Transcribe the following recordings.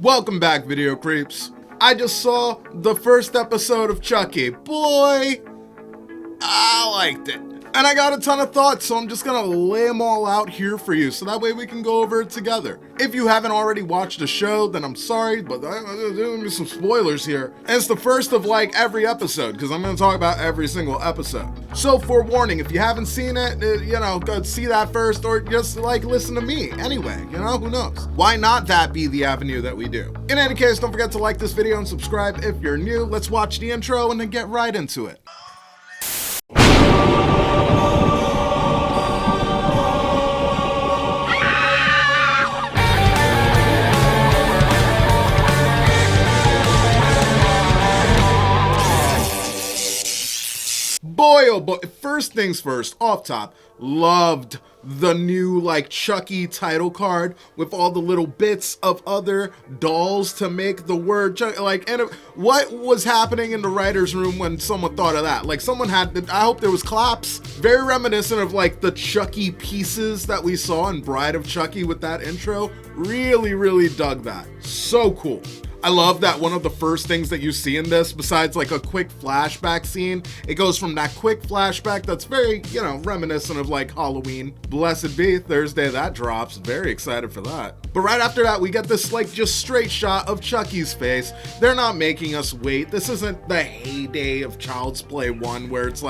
Welcome back, video creeps. I just saw the first episode of Chucky. Boy, I liked it. And I got a ton of thoughts, so I'm just gonna lay them all out here for you, so that way we can go over it together. If you haven't already watched the show, then I'm sorry, but there's gonna be some spoilers here. And it's the first of like every episode, because I'm gonna talk about every single episode. So forewarning, if you haven't seen it, go see that first, or just like listen to me. Anyway, who knows? Why not that be the avenue that we do? In any case, don't forget to like this video and subscribe if you're new. Let's watch the intro and then get right into it. Boy, oh boy, first things first, off top, loved the new Chucky title card with all the little bits of other dolls to make the word Chucky, and what was happening in the writer's room when someone thought of that? Someone had, I hope there was claps, very reminiscent of the Chucky pieces that we saw in Bride of Chucky with that intro. Really dug that. So cool. I love that one of the first things that you see in this, besides a quick flashback scene, it goes from that quick flashback that's very, reminiscent of Halloween. Blessed be Thursday that drops. Very excited for that. But right after that, we get this just straight shot of Chucky's face. They're not making us wait. This isn't the heyday of Child's Play 1 where it's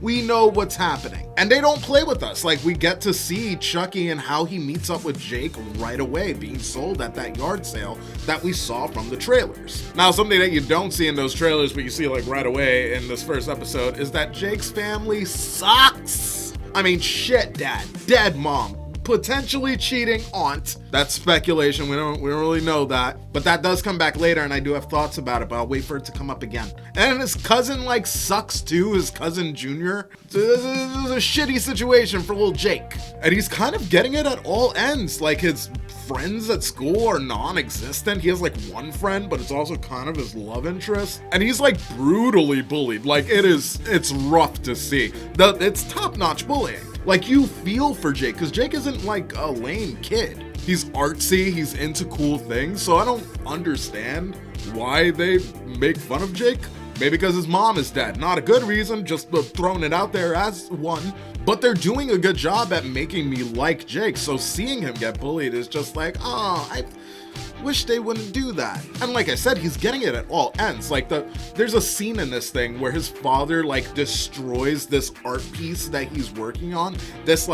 we know what's happening. And they don't play with us. We get to see Chucky and how he meets up with Jake right away, being sold at that yard sale that we saw from the trailers. Now, something that you don't see in those trailers, but you see right away in this first episode, is that Jake's family sucks. I mean, shit, dad, dead mom, potentially cheating aunt. That's speculation. We don't really know that, but that does come back later, and I do have thoughts about it, but I'll wait for it to come up again. And his cousin sucks too, his cousin Junior. This is a shitty situation for little Jake, and he's kind of getting it at all ends. His friends at school are non-existent. He has one friend, but it's also kind of his love interest, and he's brutally bullied. It's rough to see. It's top-notch bullying. You feel for Jake, because Jake isn't a lame kid. He's artsy, he's into cool things, so I don't understand why they make fun of Jake. Maybe because his mom is dead. Not a good reason, just throwing it out there as one. But they're doing a good job at making me like Jake, so seeing him get bullied is just I wish they wouldn't do that. And like I said, he's getting it at all ends. There's a scene in this thing where his father destroys this art piece that he's working on. This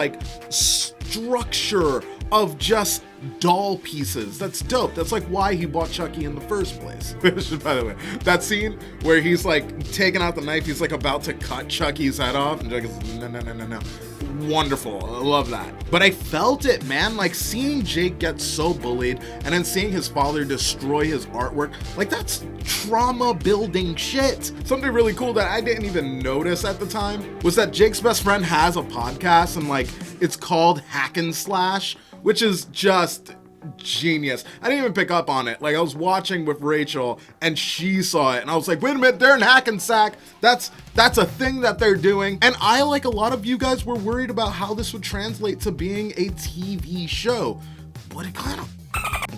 structure of just doll pieces. That's dope. That's why he bought Chucky in the first place. By the way, that scene where he's taking out the knife, he's about to cut Chucky's head off, and Chucky's no. Wonderful. I love that. But I felt it, man. Seeing Jake get so bullied and then seeing his father destroy his artwork, that's trauma building shit. Something really cool that I didn't even notice at the time was that Jake's best friend has a podcast, and it's called Hack and Slash, which is just genius. I didn't even pick up on it. I was watching with Rachel and she saw it and I was wait a minute, they're in Hackensack. That's a thing that they're doing. And I, a lot of you guys, were worried about how this would translate to being a TV show, but it kind of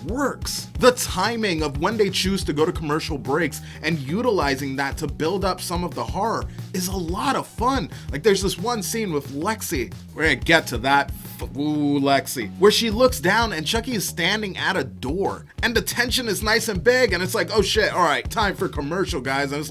works. The timing of when they choose to go to commercial breaks and utilizing that to build up some of the horror is a lot of fun. There's this one scene with Lexi. We're gonna get to that. Ooh, Lexi, where she looks down and Chucky is standing at a door and the tension is nice and big and it's oh shit, all right, time for commercial, guys. And it's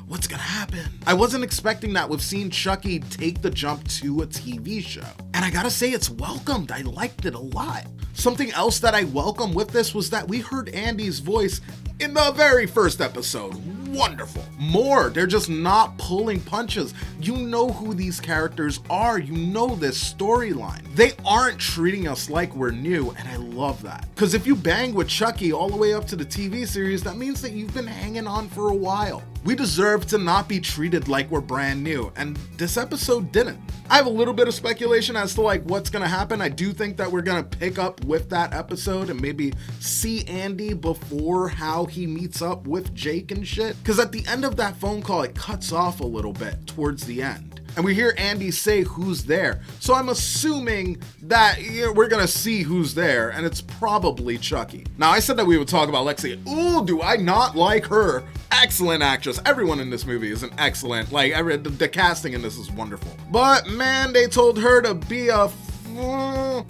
what's gonna happen? I wasn't expecting that with seeing Chucky take the jump to a TV show, and I gotta say it's welcomed. I liked it a lot. Something else that I welcomed with this was that we heard Andy's voice in the very first episode. Wonderful. More, they're just not pulling punches. You know who these characters are. You know this storyline. They aren't treating us like we're new, and I love that. Because if you bang with Chucky all the way up to the TV series, that means that you've been hanging on for a while. We deserve to not be treated like we're brand new, and this episode didn't. I have a little bit of speculation as to what's gonna happen. I do think that we're gonna pick up with that episode and maybe see Andy before how he meets up with Jake and shit. Because at the end of that phone call, it cuts off a little bit towards the end. and we hear Andy say who's there. So I'm assuming that we're gonna see who's there, and it's probably Chucky. Now, I said that we would talk about Lexi. Ooh, do I not like her? Excellent actress. Everyone in this movie is an excellent, like, the casting in this is wonderful. But man, they told her to be a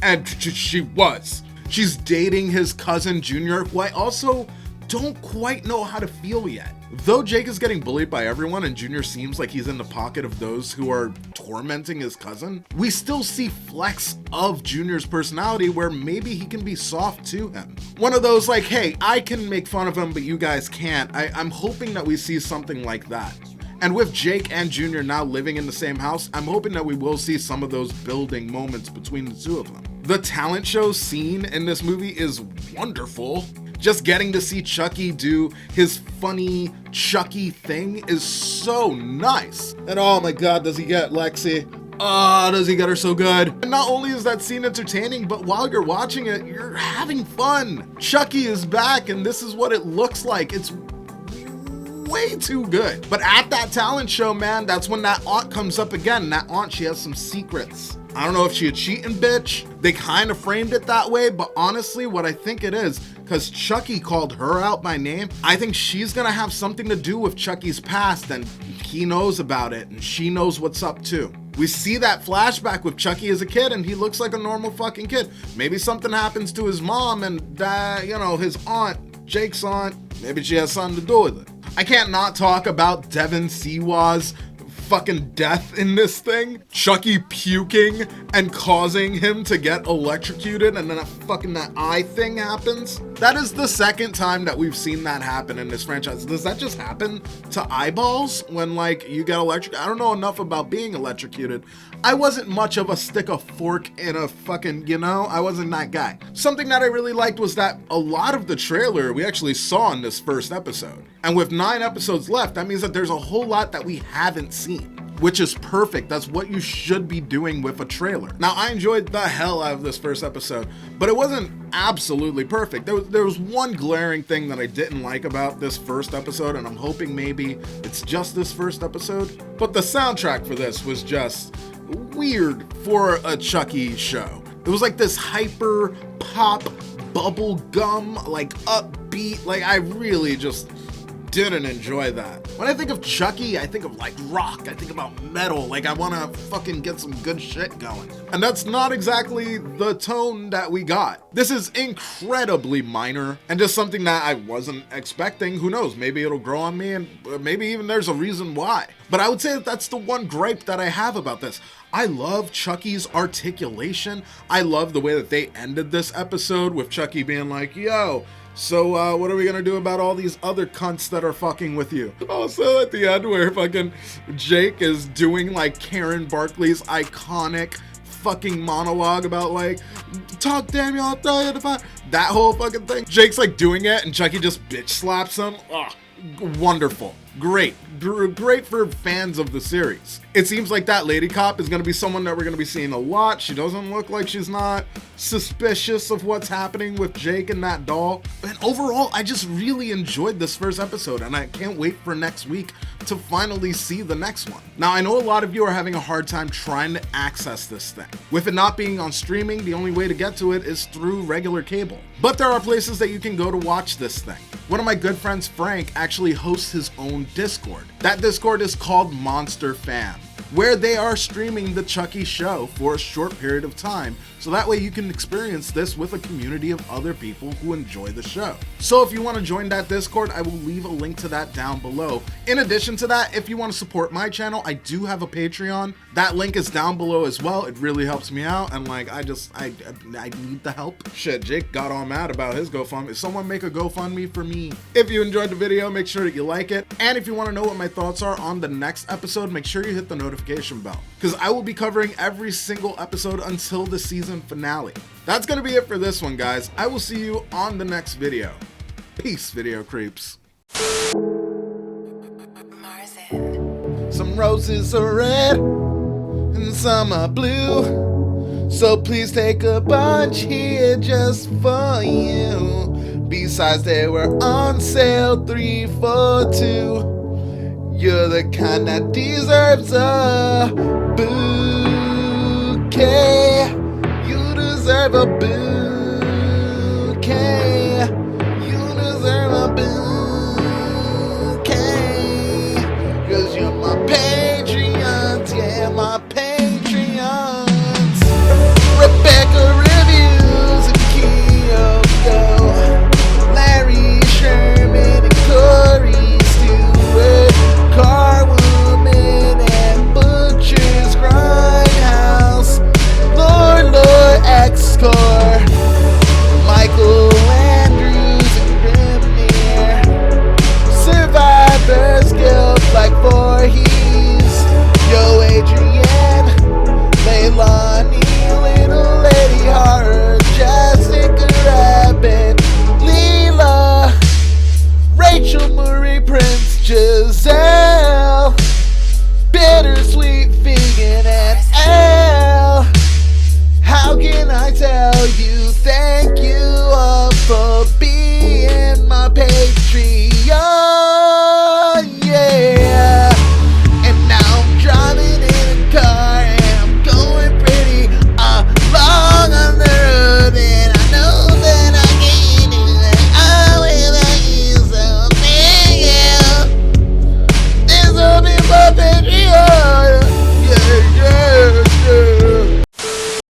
and she was. She's dating his cousin Junior, who I also don't quite know how to feel yet. Though Jake is getting bullied by everyone and Junior seems like he's in the pocket of those who are tormenting his cousin, we still see flecks of Junior's personality where maybe he can be soft to him. One of those like, hey, I can make fun of him, but you guys can't. I'm hoping that we see something like that. And with Jake and Junior now living in the same house, I'm hoping that we will see some of those building moments between the two of them. The talent show scene in this movie is wonderful. Just getting to see Chucky do his funny Chucky thing is so nice. And oh my God, does he get Lexi? Oh, does he get her so good? And not only is that scene entertaining, but while you're watching it, you're having fun. Chucky is back and this is what it looks like. It's way too good. But at that talent show, man, that's when that aunt comes up again. That aunt, she has some secrets. I don't know if she a cheating bitch. They kind of framed it that way, but honestly, what I think it is, because Chucky called her out by name, I think she's gonna have something to do with Chucky's past, and he knows about it, and she knows what's up too. We see that flashback with Chucky as a kid, and he looks like a normal fucking kid. Maybe something happens to his mom, and his aunt, Jake's aunt, maybe she has something to do with it. I can't not talk about Devin Siwa's fucking death in this thing. Chucky puking and causing him to get electrocuted, and then that eye thing happens. That is the second time that we've seen that happen in this franchise. Does that just happen to eyeballs when like you get electrocuted? I don't know enough about being electrocuted. I wasn't much of a stick a fork in a fucking, I wasn't that guy. Something that I really liked was that a lot of the trailer we actually saw in this first episode. And with 9 episodes left, that means that there's a whole lot that we haven't seen, which is perfect. That's what you should be doing with a trailer. Now, I enjoyed the hell out of this first episode, but it wasn't absolutely perfect. There was one glaring thing that I didn't like about this first episode, and I'm hoping maybe it's just this first episode, but the soundtrack for this was just weird for a Chucky show. It was like this hyper pop bubble gum, like upbeat, like I really just didn't enjoy that. When I think of Chucky, I think of like rock, I think about metal, like I want to fucking get some good shit going. And that's not exactly the tone that we got. This is incredibly minor and just something that I wasn't expecting. Who knows, maybe it'll grow on me and maybe even there's a reason why. But I would say that that's the one gripe that I have about this. I love Chucky's articulation. I love the way that they ended this episode with Chucky being like, yo, so what are we gonna do about all these other cunts that are fucking with you? Also at the end where fucking Jake is doing like Karen Barkley's iconic fucking monologue about like, talk damn you, I'll throw you in the fire. That whole fucking thing. Jake's like doing it and Chucky just bitch slaps him. Ugh, wonderful. Great for fans of the series. It seems like that lady cop is going to be someone that we're going to be seeing a lot. She doesn't look like she's not suspicious of what's happening with Jake and that doll. And overall, I just really enjoyed this first episode and I can't wait for next week to finally see the next one. Now, I know a lot of you are having a hard time trying to access this thing. With it not being on streaming, the only way to get to it is through regular cable. But there are places that you can go to watch this thing. One of my good friends, Frank, actually hosts his own Discord. That Discord is called Monster Fam, where they are streaming the Chucky show for a short period of time, so that way you can experience this with a community of other people who enjoy the show. So if you want to join that Discord, I will leave a link to that down below. In addition to that, if you want to support my channel, I do have a Patreon. That link is down below as well. It really helps me out, and like I need the help. Shit, Jake got all mad about his GoFundMe. Someone make a GoFundMe for me. If you enjoyed the video, make sure that you like it, and if you want to know what my thoughts are on the next episode, make sure you hit the notification bell, because I will be covering every single episode until the season finale. That's gonna be it for this one, guys. I will see you on the next video. Peace, video creeps. Some roses are red and some are blue, so please take a bunch here just for you. Besides, they were on sale 3 for 2. You're the kind that deserves a bouquet. You deserve a bouquet. You deserve a bouquet.